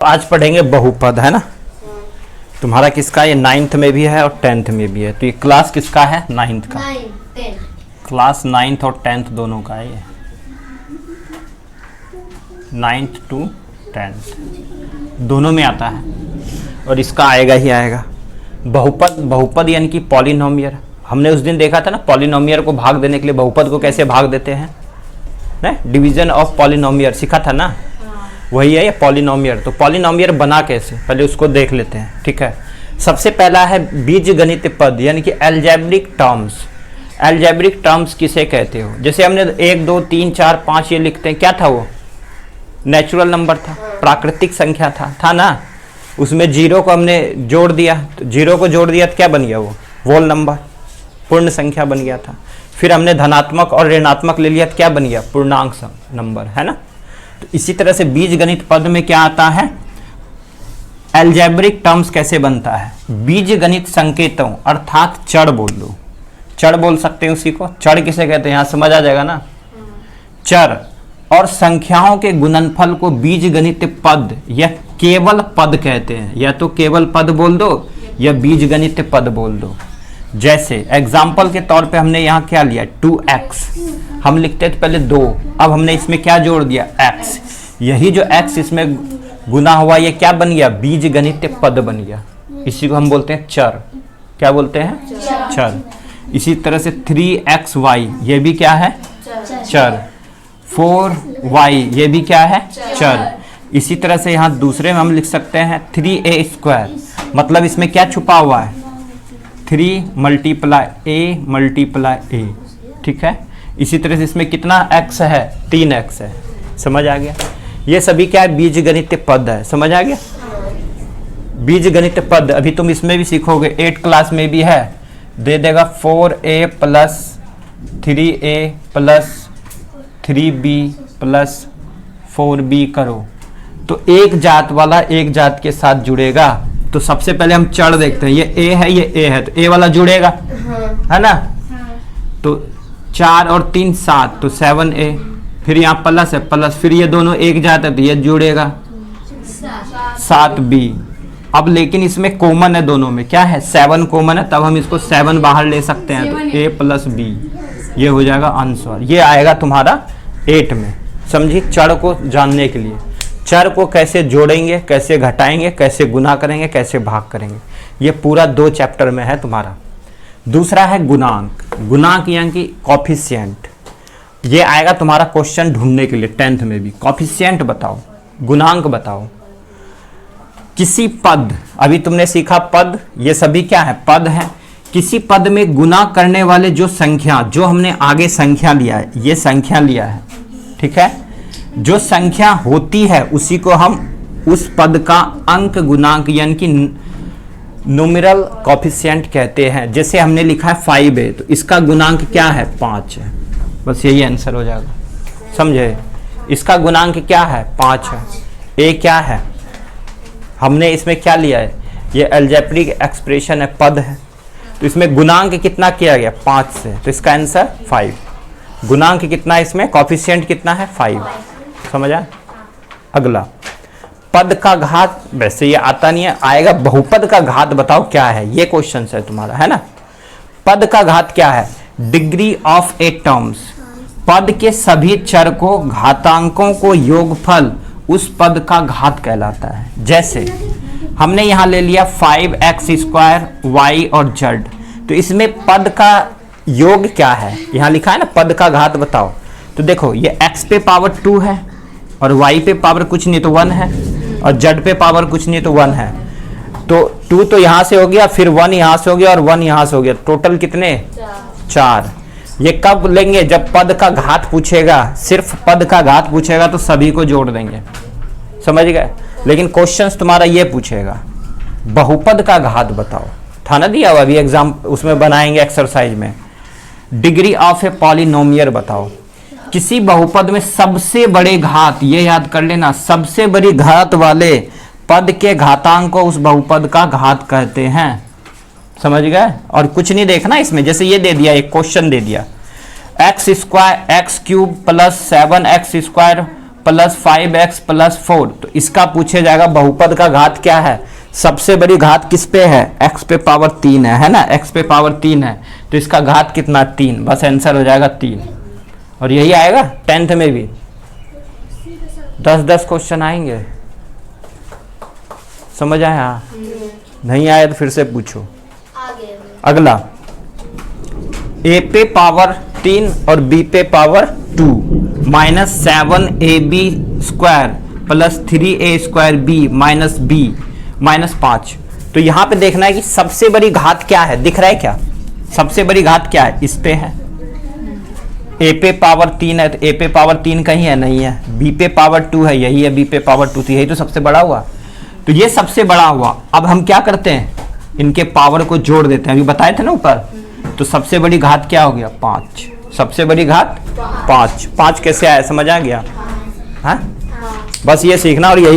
आज पढ़ेंगे बहुपद, है ना। तुम्हारा किसका, ये 9th में भी है और 10th में भी है। तो ये क्लास किसका है, 9th का। क्लास 9th और 10th दोनों का है ये, 9th to 10th दोनों में आता है और इसका आएगा ही आएगा। बहुपद, बहुपद यानी कि पॉलिनोमियल। हमने उस दिन देखा था ना, पॉलिनोमियल को भाग देने के लिए बहुपद को कैसे भाग देते हैं ना, डिवीजन ऑफ पॉलिनोमियल सीखा था ना। वही है ये पॉलिनोमियल। तो पॉलिनोमियल बना कैसे, पहले उसको देख लेते हैं, ठीक है। सबसे पहला है बीजगणित पद यानी कि एल्जेब्रिक टर्म्स। एल्जेब्रिक टर्म्स किसे कहते हो, जैसे हमने 1 2 3 4 5 ये लिखते हैं, क्या था वो, नेचुरल नंबर था, प्राकृतिक संख्या था ना। उसमें जीरो को हमने जोड़ दिया, तो जीरो को जोड़ दिया तो क्या बन गया, वो होल नंबर, पूर्ण संख्या बन गया था। फिर हमने धनात्मक और ऋणात्मक ले लिया तो क्या बन गया, पूर्णांक नंबर, है ना। तो इसी तरह से बीजगणित पद में क्या आता है, एल्जेब्रिक टर्म्स कैसे बनता है, बीजगणित संकेतों अर्थात चर बोल लो, चर बोल सकते हैं उसी को। चर किसे कहते हैं, यहां समझ आ जाएगा ना। चर और संख्याओं के गुणनफल को बीजगणित पद या केवल पद कहते हैं। या तो केवल पद बोल दो या बीजगणित पद बोल दो। जैसे एग्जाम्पल के तौर पे हमने यहाँ क्या लिया, 2x, हम लिखते थे पहले 2, अब हमने इसमें क्या जोड़ दिया, x। यही जो x इसमें गुना हुआ ये क्या बन गया, बीजगणित पद बन गया। इसी को हम बोलते हैं चर। क्या बोलते हैं, चर। इसी तरह से 3xy ये भी क्या है, चर। 4y ये भी क्या है, चर। इसी तरह से यहाँ दूसरे में हम लिख सकते हैं 3a², मतलब इसमें क्या छुपा हुआ है, 3 × a, ठीक है। इसी तरह से इसमें कितना x है, 3x है। समझ आ गया। ये सभी क्या है, बीजगणित पद है। समझ आ गया। बीजगणित पद अभी तुम इसमें भी सीखोगे, 8 क्लास में भी है, दे देगा 4a + 3a + 3b + 4b करो, तो एक जात वाला एक जात के साथ जुड़ेगा। तो सबसे पहले हम चर देखते हैं, ये a है, ये a है, तो a वाला जुड़ेगा, है ना। तो 4 और 3 7, तो 7a। फिर यहाँ प्लस है, प्लस, फिर ये दोनों एक जात है तो ये जुड़ेगा 7b। अब लेकिन इसमें कॉमन है, दोनों में क्या है, 7 कॉमन है, तब हम इसको 7 बाहर ले सकते हैं, तो a + b ये हो जाएगा आंसर। ये आएगा तुम्हारा 8 में। समझी, चर को जानने के लिए, चर को कैसे जोड़ेंगे, कैसे घटाएंगे, कैसे गुना करेंगे, कैसे भाग करेंगे, ये पूरा 2 चैप्टर में है तुम्हारा। दूसरा है गुणांक। गुणांक यानी कि कॉफिशिएंट। ये आएगा तुम्हारा क्वेश्चन ढूंढने के लिए 10th में भी। कॉफिशिएंट बताओ, गुणांक बताओ। किसी पद, अभी तुमने सीखा पद, ये सभी क्या है, पद है। किसी पद में गुना करने वाले जो संख्या, जो हमने आगे संख्या लिया है, ये संख्या लिया है, ठीक है। जो संख्या होती है उसी को हम उस पद का अंक गुणांक यानी कि न्यूमेरल कॉफिशिएंट कहते हैं। जैसे हमने लिखा है 5a, तो इसका गुणांक क्या है, 5 है। बस यही आंसर हो जाएगा, समझे। इसका गुणांक क्या है, 5 है। a क्या है, हमने इसमें क्या लिया है, ये अलजेब्रिक एक्सप्रेशन है, पद है, तो इसमें गुणांक कितना किया गया, 5 से, तो इसका आंसर 5। गुणांक कितना है इसमें, कॉफिशिएंट कितना है, 5। समझा। अगला पद का घात, वैसे ये आता नहीं है, आएगा बहुपद का घात बताओ क्या है, ये क्वेश्चन है तुम्हारा, है ना। पद का घात क्या है, डिग्री ऑफ ए टर्म्स, पद के सभी चर को घातांकों को योगफल उस पद का घात कहलाता है। जैसे हमने यहाँ ले लिया 5x² y और z, तो इसमें पद का योग क्या है, यहाँ लिखा है ना पद का घात बताओ। तो देखो ये x पे पावर 2 है और y पे पावर कुछ नहीं तो 1 है और z पे पावर कुछ नहीं तो 1 है। तो 2 तो यहाँ से हो गया, फिर 1 यहाँ से हो गया और 1 यहाँ से हो गया, टोटल कितने, 4। ये कब लेंगे, जब पद का घात पूछेगा, सिर्फ पद का घात पूछेगा तो सभी को जोड़ देंगे, समझ गए। लेकिन क्वेश्चंस तुम्हारा ये पूछेगा बहुपद का घात बताओ, था ना दिया हुआ, अभी एग्जाम उसमें बनाएंगे एक्सरसाइज में। डिग्री ऑफ ए पॉलिनोमियल बताओ। किसी बहुपद में सबसे बड़े घात, ये याद कर लेना, सबसे बड़ी घात वाले पद के घातांक को उस बहुपद का घात कहते हैं। समझ गए। और कुछ नहीं देखना इसमें, जैसे ये दे दिया, एक क्वेश्चन दे दिया, x² x³ + 7x² plus 5x plus 4, तो इसका पूछे जाएगा बहुपद का घात क्या है। सबसे बड़ी घात किस पे है, x पे पावर 3 है ना, x पे पावर 3 है, तो इसका घात कितना 3, बस आंसर हो जाएगा 3। और यही आएगा 10th में भी 10-10 क्वेश्चन आएंगे, समझ आया। नहीं आया तो फिर से पूछो। अगला a पे पावर 3 और b पे power 2 minus 7ab square plus 3a square b minus b minus 5। तो यहां पे देखना है कि सबसे बड़ी घात क्या है, दिख रहा है क्या, सबसे बड़ी घात क्या है, इस पे है। a पे पावर 3 है तो a पे पावर 3 कहीं है, नहीं है। b पे पावर 2 है, यही है b पे पावर 2, तो यही तो सबसे बड़ा हुआ। तो ये सबसे बड़ा हुआ। अब हम क्या करते हैं, इनके पावर को जोड़ देते हैं, अभी बताए थे ना ऊपर। तो सबसे बड़ी घात क्या हो गया 5, सबसे बड़ी घात 5। 5 कैसे आया, समझ आ गया। हाँ बस ये सीखना और यही